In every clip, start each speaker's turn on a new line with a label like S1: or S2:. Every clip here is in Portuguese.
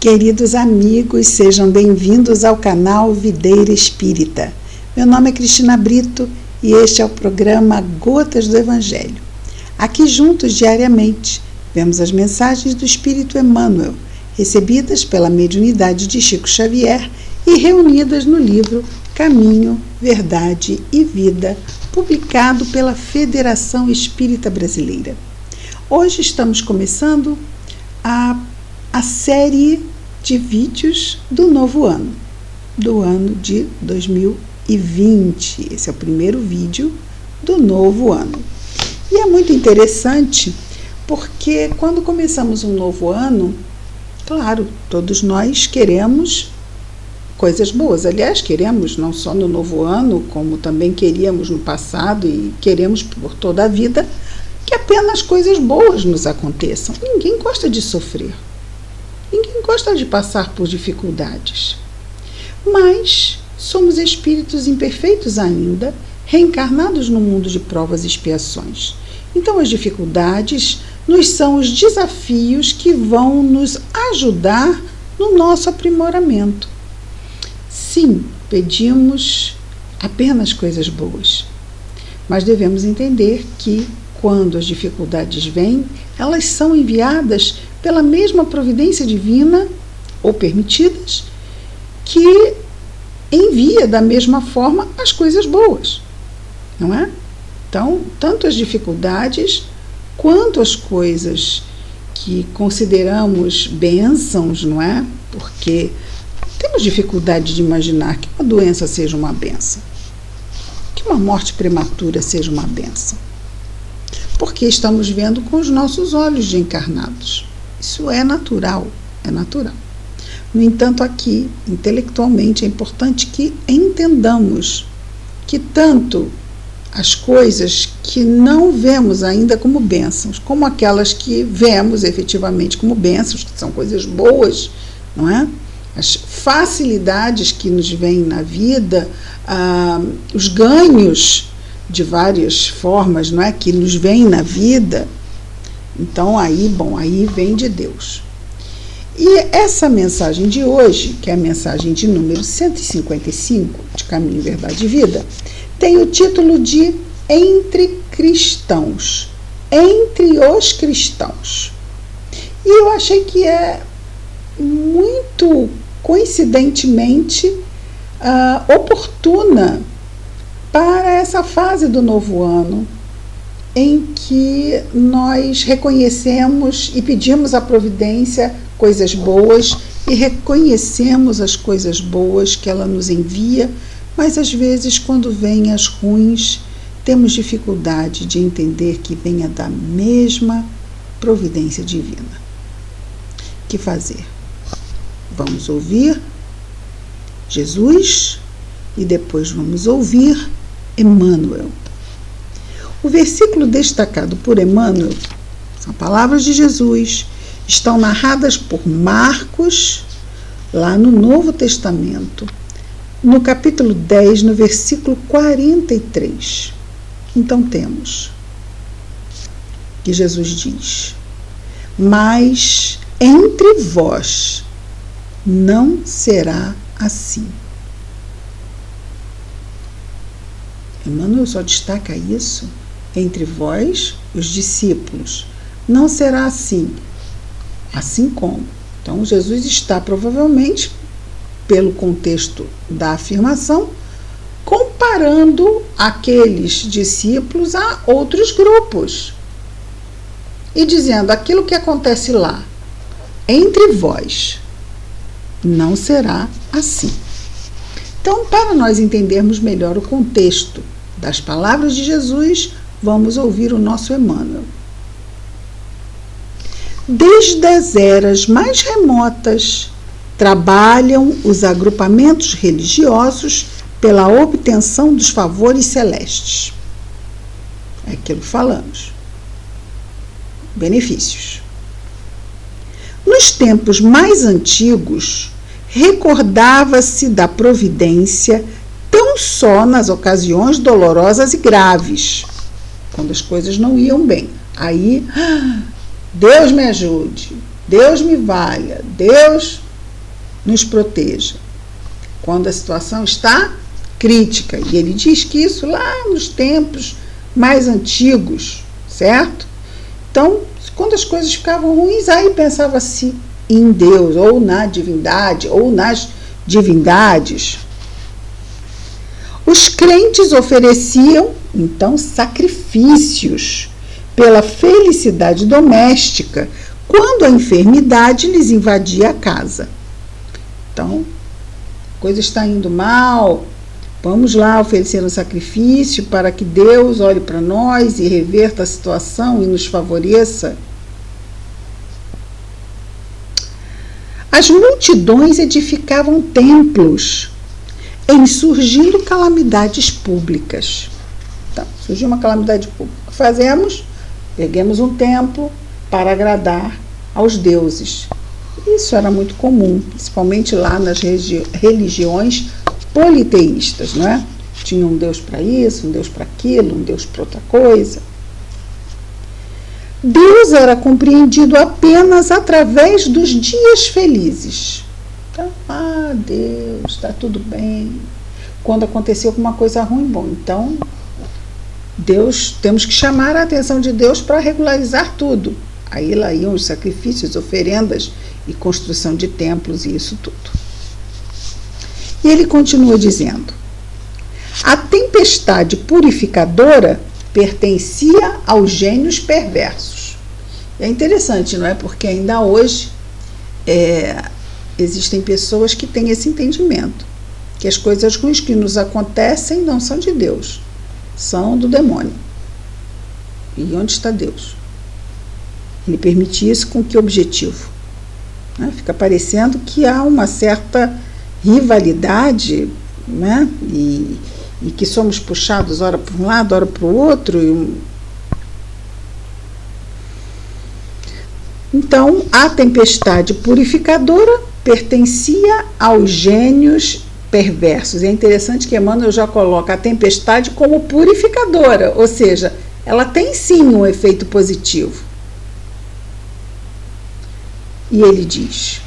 S1: Queridos amigos, sejam bem-vindos ao canal Videira Espírita. Meu nome é Cristina Brito e este é o programa Gotas do Evangelho. Aqui juntos, diariamente, vemos as mensagens do Espírito Emmanuel, recebidas pela mediunidade de Chico Xavier e reunidas no livro Caminho, Verdade e Vida, publicado pela Federação Espírita Brasileira. Hoje estamos começando a série de vídeos do novo ano, do ano de 2020. Esse é o primeiro vídeo do novo ano. E é muito interessante porque quando começamos um novo ano, claro, todos nós queremos coisas boas. Aliás, queremos não só no novo ano, como também queríamos no passado e queremos por toda a vida que apenas coisas boas nos aconteçam. Ninguém gosta de sofrer. Ninguém gosta de passar por dificuldades. Mas somos espíritos imperfeitos ainda, reencarnados no mundo de provas e expiações. Então as dificuldades nos são os desafios que vão nos ajudar no nosso aprimoramento. Sim, pedimos apenas coisas boas, mas devemos entender que quando as dificuldades vêm, elas são enviadas pela mesma providência divina, ou permitidas, que envia da mesma forma as coisas boas, não é? Então, tanto as dificuldades quanto as coisas que consideramos bênçãos, não é? Porque temos dificuldade de imaginar que uma doença seja uma bênção, que uma morte prematura seja uma bênção, porque estamos vendo com os nossos olhos de encarnados. Isso é natural, é natural. No entanto, aqui, intelectualmente, é importante que entendamos que tanto as coisas que não vemos ainda como bênçãos, como aquelas que vemos efetivamente como bênçãos, que são coisas boas, não é? As facilidades que nos vêm na vida, os ganhos de várias formas, não é? Que nos vêm na vida. Então, aí vem de Deus. E essa mensagem de hoje, que é a mensagem de número 155, de Caminho, Verdade e Vida, tem o título de Entre Cristãos, Entre os Cristãos. E eu achei que é muito coincidentemente oportuna para essa fase do novo ano, em que nós reconhecemos e pedimos à providência coisas boas e reconhecemos as coisas boas que ela nos envia, mas às vezes quando vêm as ruins, temos dificuldade de entender que venha da mesma providência divina. O que fazer? Vamos ouvir Jesus e depois vamos ouvir Emmanuel. O versículo destacado por Emmanuel, são palavras de Jesus, estão narradas por Marcos, lá no Novo Testamento, no capítulo 10, no versículo 43. Então temos que Jesus diz: mas entre vós não será assim. Emmanuel só destaca isso. Entre vós, os discípulos, não será assim. Assim como. Então, Jesus está provavelmente, pelo contexto da afirmação, comparando aqueles discípulos a outros grupos. E dizendo, aquilo que acontece lá, entre vós, não será assim. Então, para nós entendermos melhor o contexto das palavras de Jesus, vamos ouvir o nosso Emmanuel. Desde as eras mais remotas, trabalham os agrupamentos religiosos pela obtenção dos favores celestes. É aquilo que falamos. Benefícios. Nos tempos mais antigos, recordava-se da providência tão só nas ocasiões dolorosas e graves, quando as coisas não iam bem. Aí, Deus me ajude, Deus me valha, Deus nos proteja quando a situação está crítica. E ele diz que isso lá nos tempos mais antigos, certo? Então, quando as coisas ficavam ruins, aí pensava-se em Deus, ou na divindade, ou nas divindades. Os crentes ofereciam, então, sacrifícios pela felicidade doméstica, quando a enfermidade lhes invadia a casa. Então, a coisa está indo mal, vamos lá oferecer um sacrifício para que Deus olhe para nós e reverta a situação e nos favoreça. As multidões edificavam templos em surgindo calamidades públicas. Então, surgiu uma calamidade pública. O que fazemos? Erguemos um templo para agradar aos deuses. Isso era muito comum, principalmente lá nas religiões politeístas, não é? Tinha um Deus para isso, um Deus para aquilo, um Deus para outra coisa. Deus era compreendido apenas através dos dias felizes. Então, Deus, está tudo bem. Quando aconteceu alguma coisa ruim, bom, então Deus, temos que chamar a atenção de Deus para regularizar tudo. Aí lá iam os sacrifícios, oferendas e construção de templos e isso tudo. E ele continua dizendo: a tempestade purificadora pertencia aos gênios perversos. É interessante, não é? Porque ainda hoje existem pessoas que têm esse entendimento, que as coisas ruins que nos acontecem não são de Deus, são do demônio. E onde está Deus? Ele permite isso com que objetivo? Fica parecendo que há uma certa rivalidade, né? E que somos puxados ora para um lado, ora para o outro. Então, a tempestade purificadora pertencia aos gênios perversos. É interessante que Emmanuel já coloca a tempestade como purificadora, ou seja, ela tem sim um efeito positivo. E ele diz: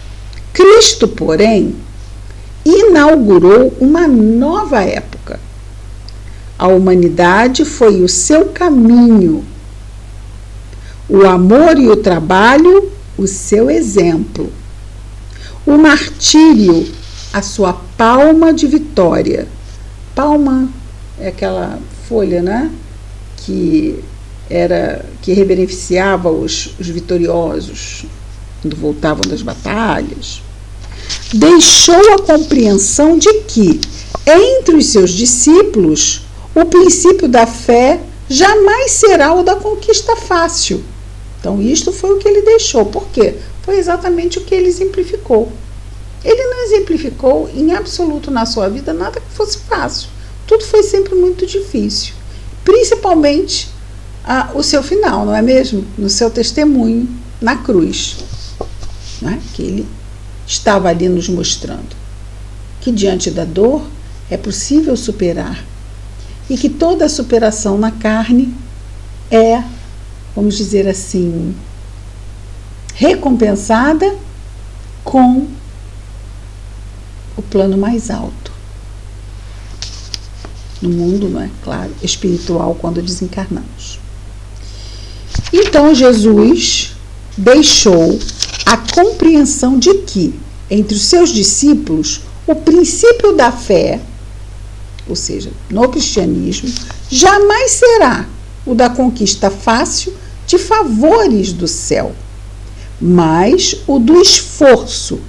S1: Cristo, porém, inaugurou uma nova época. A humanidade foi o seu caminho, o amor e o trabalho, o seu exemplo, o martírio, a sua palma de vitória. Palma é aquela folha, né? Que reverenciava os vitoriosos quando voltavam das batalhas. Deixou a compreensão de que, entre os seus discípulos, o princípio da fé jamais será o da conquista fácil. Então, isto foi o que ele deixou. Por quê? Foi exatamente o que ele exemplificou. Ele não exemplificou em absoluto na sua vida nada que fosse fácil. Tudo foi sempre muito difícil. Principalmente o seu final, não é mesmo? No seu testemunho na cruz. Não é? Que ele estava ali nos mostrando que diante da dor é possível superar e que toda a superação na carne é, vamos dizer assim, recompensada com o plano mais alto no mundo, não é? Claro, espiritual, quando desencarnamos. Então Jesus deixou a compreensão de que, entre os seus discípulos, o princípio da fé, ou seja, no cristianismo, jamais será o da conquista fácil de favores do céu, mas o do esforço.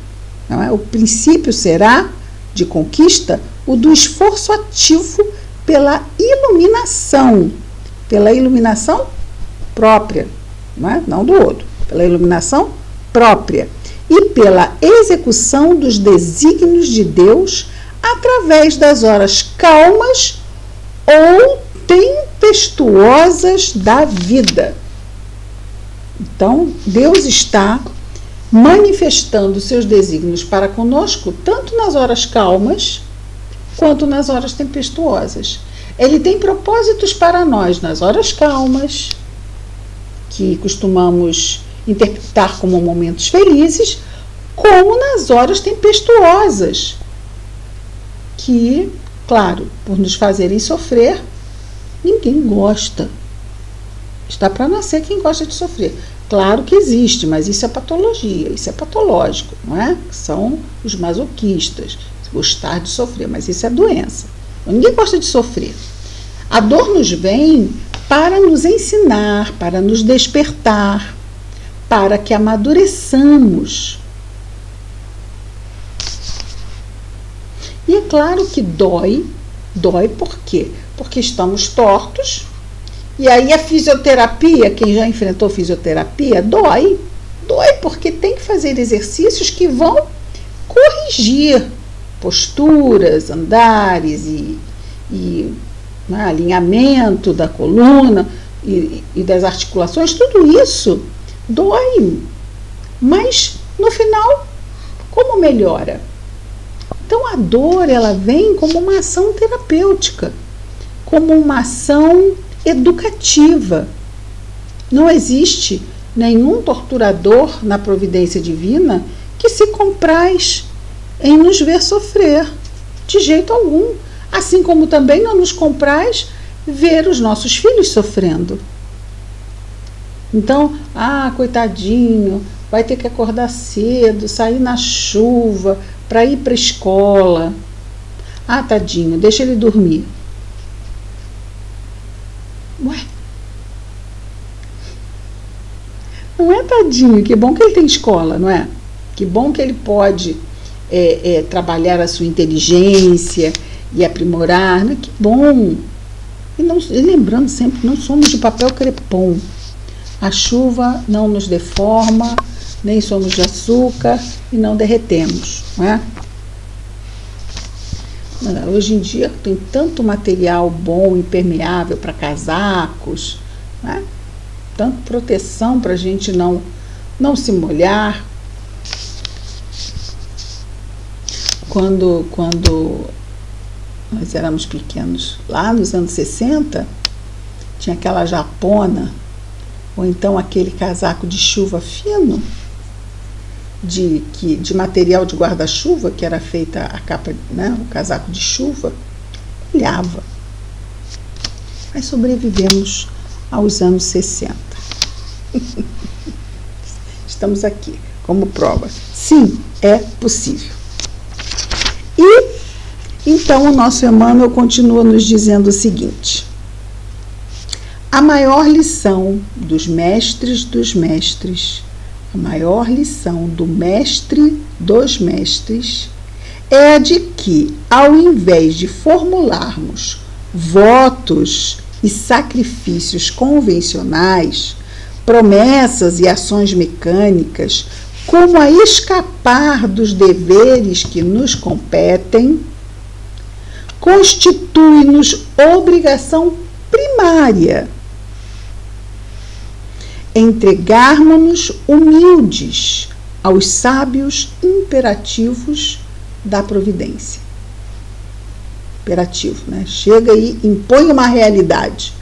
S1: Não é? O princípio será, de conquista, o do esforço ativo pela iluminação própria, não do outro, pela iluminação própria e pela execução dos desígnios de Deus através das horas calmas ou tempestuosas da vida. Então, Deus está manifestando seus desígnios para conosco tanto nas horas calmas quanto nas horas tempestuosas. Ele tem propósitos para nós nas horas calmas, que costumamos interpretar como momentos felizes, como nas horas tempestuosas, que, claro, por nos fazerem sofrer, ninguém gosta. Está para nascer quem gosta de sofrer. Claro que existe, mas isso é patologia, isso é patológico, não é? São os masoquistas, gostar de sofrer, mas isso é doença. Ninguém gosta de sofrer. A dor nos vem para nos ensinar, para nos despertar, para que amadureçamos. E é claro que dói por quê? Porque estamos tortos, e aí a fisioterapia, quem já enfrentou fisioterapia, dói porque tem que fazer exercícios que vão corrigir posturas, andares e alinhamento da coluna e das articulações, tudo isso dói, mas no final, como melhora? Então a dor, ela vem como uma ação terapêutica, como uma ação educativa. Não existe nenhum torturador na providência divina que se compraz em nos ver sofrer, de jeito algum. Assim como também não nos compraz ver os nossos filhos sofrendo. Então, coitadinho, vai ter que acordar cedo, sair na chuva para ir para a escola. Tadinho, deixa ele dormir. Ué? Não é tadinho, que bom que ele tem escola, não é? Que bom que ele pode trabalhar a sua inteligência e aprimorar, né? Que bom! E lembrando sempre, não somos de papel crepom. A chuva não nos deforma, nem somos de açúcar e não derretemos, não é? Hoje em dia tem tanto material bom, impermeável para casacos, né? Tanta proteção para a gente não se molhar. Quando nós éramos pequenos, lá nos anos 60, tinha aquela japona, ou então aquele casaco de chuva fino, de material de guarda-chuva, que era feita a capa, né, o casaco de chuva, olhava. Mas sobrevivemos aos anos 60. Estamos aqui como prova. Sim, é possível. E então o nosso Emmanuel continua nos dizendo o seguinte: a maior lição dos mestres, a maior lição do mestre dos mestres é a de que, ao invés de formularmos votos e sacrifícios convencionais, promessas e ações mecânicas, como a escapar dos deveres que nos competem, constitui-nos obrigação primária entregarmos-nos humildes aos sábios imperativos da providência. Imperativo, né? Chega e impõe uma realidade.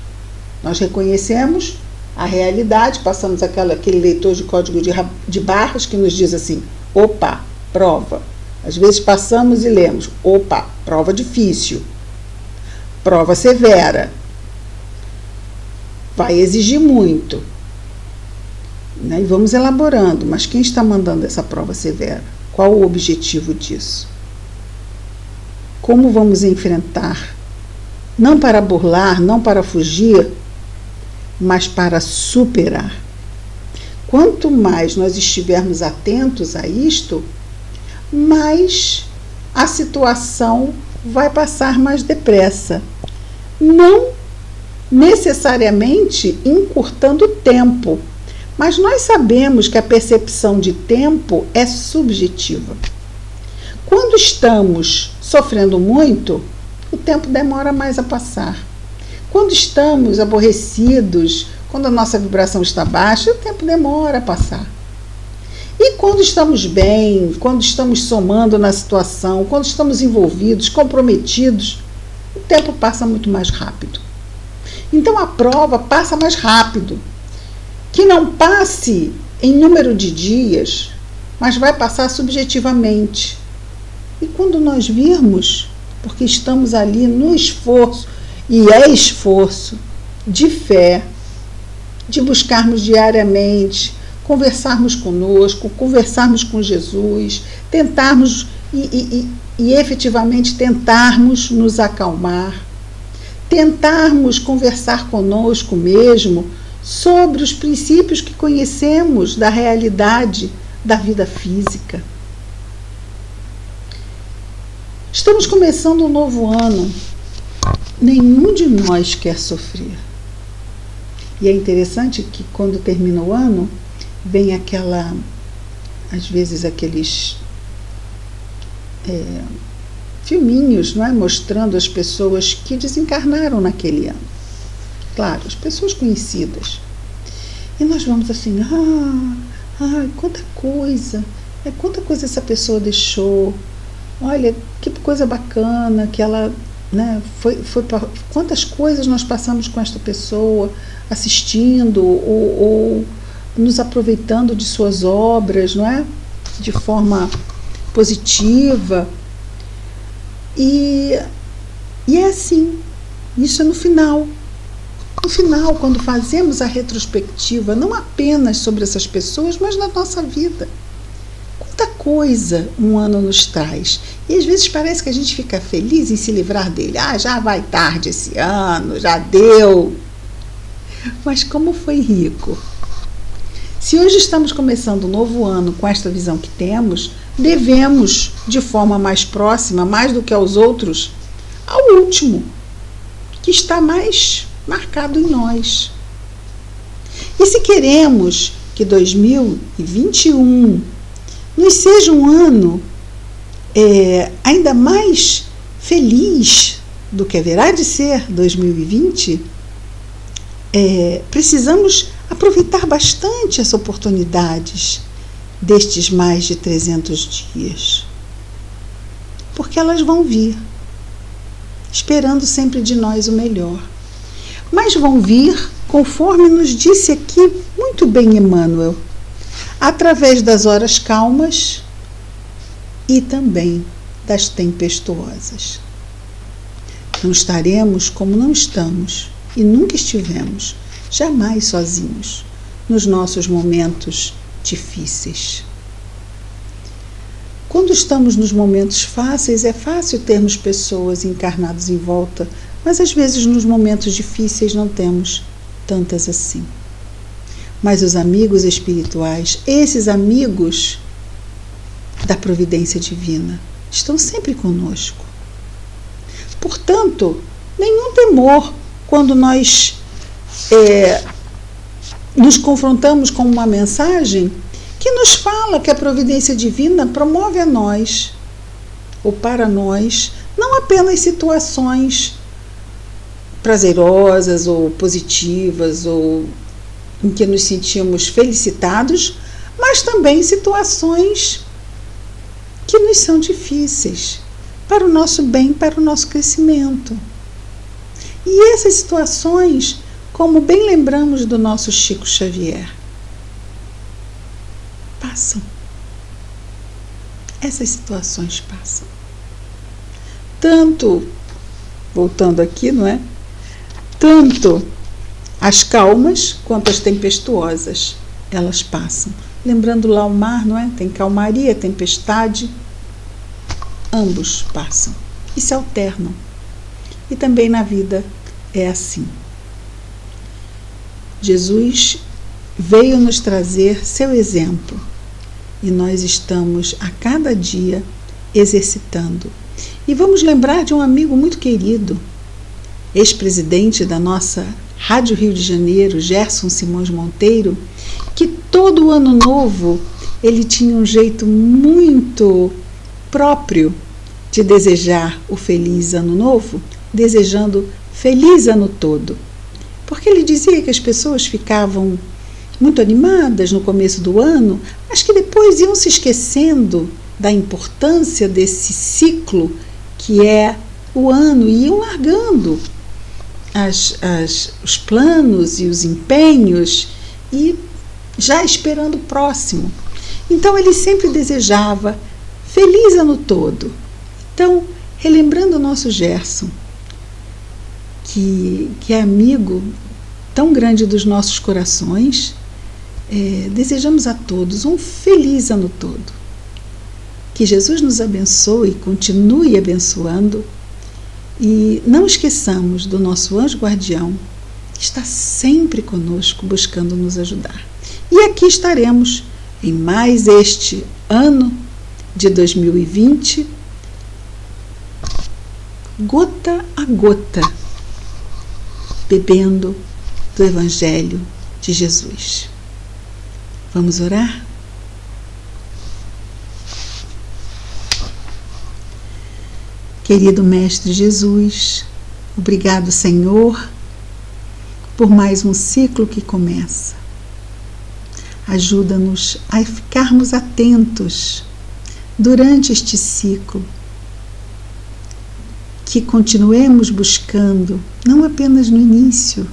S1: Nós reconhecemos a realidade, passamos aquele leitor de código de barras que nos diz assim: opa, prova. Às vezes passamos e lemos: opa, prova difícil, prova severa, vai exigir muito. E vamos elaborando, mas quem está mandando essa prova severa? Qual o objetivo disso? Como vamos enfrentar? Não para burlar, não para fugir, mas para superar. Quanto mais nós estivermos atentos a isto, mais a situação vai passar mais depressa. Não necessariamente encurtando o tempo, mas nós sabemos que a percepção de tempo é subjetiva. Quando estamos sofrendo muito, o tempo demora mais a passar. Quando estamos aborrecidos, quando a nossa vibração está baixa, o tempo demora a passar. E quando estamos bem, quando estamos somando na situação, quando estamos envolvidos, comprometidos, o tempo passa muito mais rápido. Então a prova passa mais rápido. Que não passe em número de dias, mas vai passar subjetivamente. E quando nós virmos, porque estamos ali no esforço, e é esforço de fé, de buscarmos diariamente, conversarmos conosco, conversarmos com Jesus, tentarmos e efetivamente tentarmos nos acalmar, tentarmos conversar conosco mesmo sobre os princípios que conhecemos da realidade da vida física. Estamos começando um novo ano. Nenhum de nós quer sofrer. E é interessante que quando termina o ano, vem às vezes aqueles filminhos, não é? Mostrando as pessoas que desencarnaram naquele ano. Claro, as pessoas conhecidas. E nós vamos assim, quanta coisa essa pessoa deixou. Olha, que coisa bacana que ela, né, quantas coisas nós passamos com esta pessoa, assistindo ou nos aproveitando de suas obras, não é? De forma positiva. E é assim, isso é no final. No final, quando fazemos a retrospectiva, não apenas sobre essas pessoas, mas na nossa vida. Quanta coisa um ano nos traz. E às vezes parece que a gente fica feliz em se livrar dele. Já vai tarde esse ano, já deu. Mas como foi rico. Se hoje estamos começando um novo ano com esta visão que temos, devemos, de forma mais próxima, mais do que aos outros, ao último, que está mais marcado em nós. E se queremos que 2021 nos seja um ano ainda mais feliz do que haverá de ser 2020, precisamos aproveitar bastante as oportunidades destes mais de 300 dias, porque elas vão vir, esperando sempre de nós o melhor. Mas vão vir, conforme nos disse aqui muito bem Emmanuel, através das horas calmas e também das tempestuosas. Não estaremos como não estamos e nunca estivemos, jamais sozinhos, nos nossos momentos difíceis. Quando estamos nos momentos fáceis, é fácil termos pessoas encarnadas em volta, mas às vezes nos momentos difíceis não temos tantas assim. Mas os amigos espirituais, esses amigos da providência divina, estão sempre conosco. Portanto, nenhum temor quando nós nos confrontamos com uma mensagem que nos fala que a providência divina promove a nós, ou para nós, não apenas situações prazerosas ou positivas, ou em que nos sentimos felicitados, mas também situações que nos são difíceis, para o nosso bem, para o nosso crescimento. E essas situações, como bem lembramos do nosso Chico Xavier, passam. Essas situações passam. Tanto, voltando aqui, não é? Tanto as calmas quanto as tempestuosas, elas passam. Lembrando lá o mar, não é? Tem calmaria, tempestade. Ambos passam e se alternam. E também na vida é assim. Jesus veio nos trazer seu exemplo e nós estamos a cada dia exercitando. E vamos lembrar de um amigo muito querido, ex-presidente da nossa Rádio Rio de Janeiro, Gerson Simões Monteiro, que todo ano novo ele tinha um jeito muito próprio de desejar o feliz ano novo, desejando feliz ano todo. Porque ele dizia que as pessoas ficavam muito animadas no começo do ano, mas que depois iam se esquecendo da importância desse ciclo que é o ano e iam largando os planos e os empenhos e já esperando o próximo. Então ele sempre desejava feliz ano todo. Então, relembrando o nosso Gerson, que é amigo tão grande dos nossos corações, desejamos a todos um feliz ano todo. Que Jesus nos abençoe e continue abençoando. E não esqueçamos do nosso anjo guardião, que está sempre conosco, buscando nos ajudar. E aqui estaremos em mais este ano de 2020, gota a gota, bebendo do Evangelho de Jesus. Vamos orar? Querido Mestre Jesus, obrigado, Senhor, por mais um ciclo que começa. Ajuda-nos a ficarmos atentos durante este ciclo, que continuemos buscando, não apenas no início,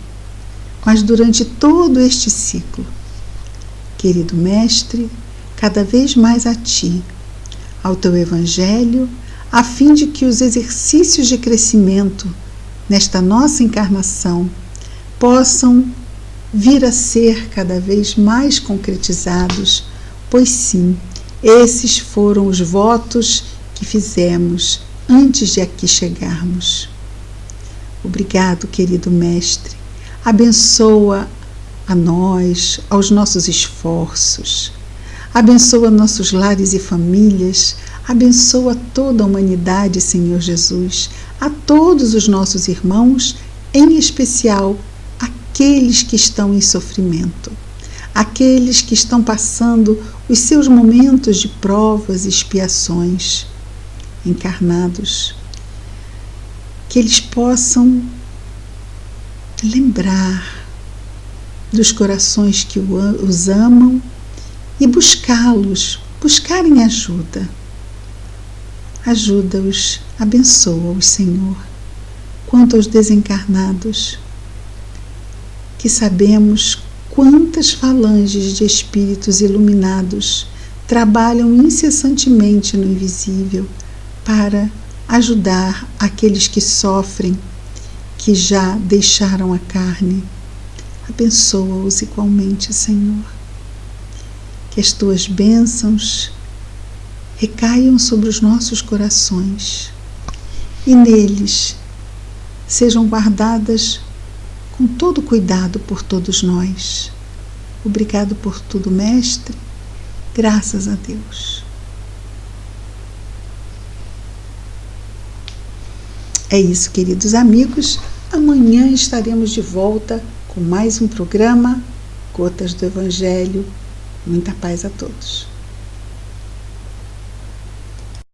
S1: mas durante todo este ciclo. Querido Mestre, cada vez mais a Ti, ao Teu Evangelho, a fim de que os exercícios de crescimento nesta nossa encarnação possam vir a ser cada vez mais concretizados, pois sim, esses foram os votos que fizemos antes de aqui chegarmos. Obrigado, querido Mestre. Abençoa a nós, aos nossos esforços. Abençoa nossos lares e famílias. Abençoa toda a humanidade, Senhor Jesus. A todos os nossos irmãos, em especial aqueles que estão em sofrimento. Aqueles que estão passando os seus momentos de provas e expiações, encarnados, que eles possam lembrar dos corações que os amam e buscarem ajuda. Ajuda-os, abençoa-os, Senhor. Quanto aos desencarnados, que sabemos quantas falanges de espíritos iluminados trabalham incessantemente no invisível para ajudar aqueles que sofrem, que já deixaram a carne. Abençoa-os igualmente, Senhor. Que as Tuas bênçãos recaiam sobre os nossos corações e neles sejam guardadas com todo cuidado por todos nós. Obrigado por tudo, Mestre. Graças a Deus. É isso, queridos amigos. Amanhã estaremos de volta com mais um programa Gotas do Evangelho. Muita paz a todos.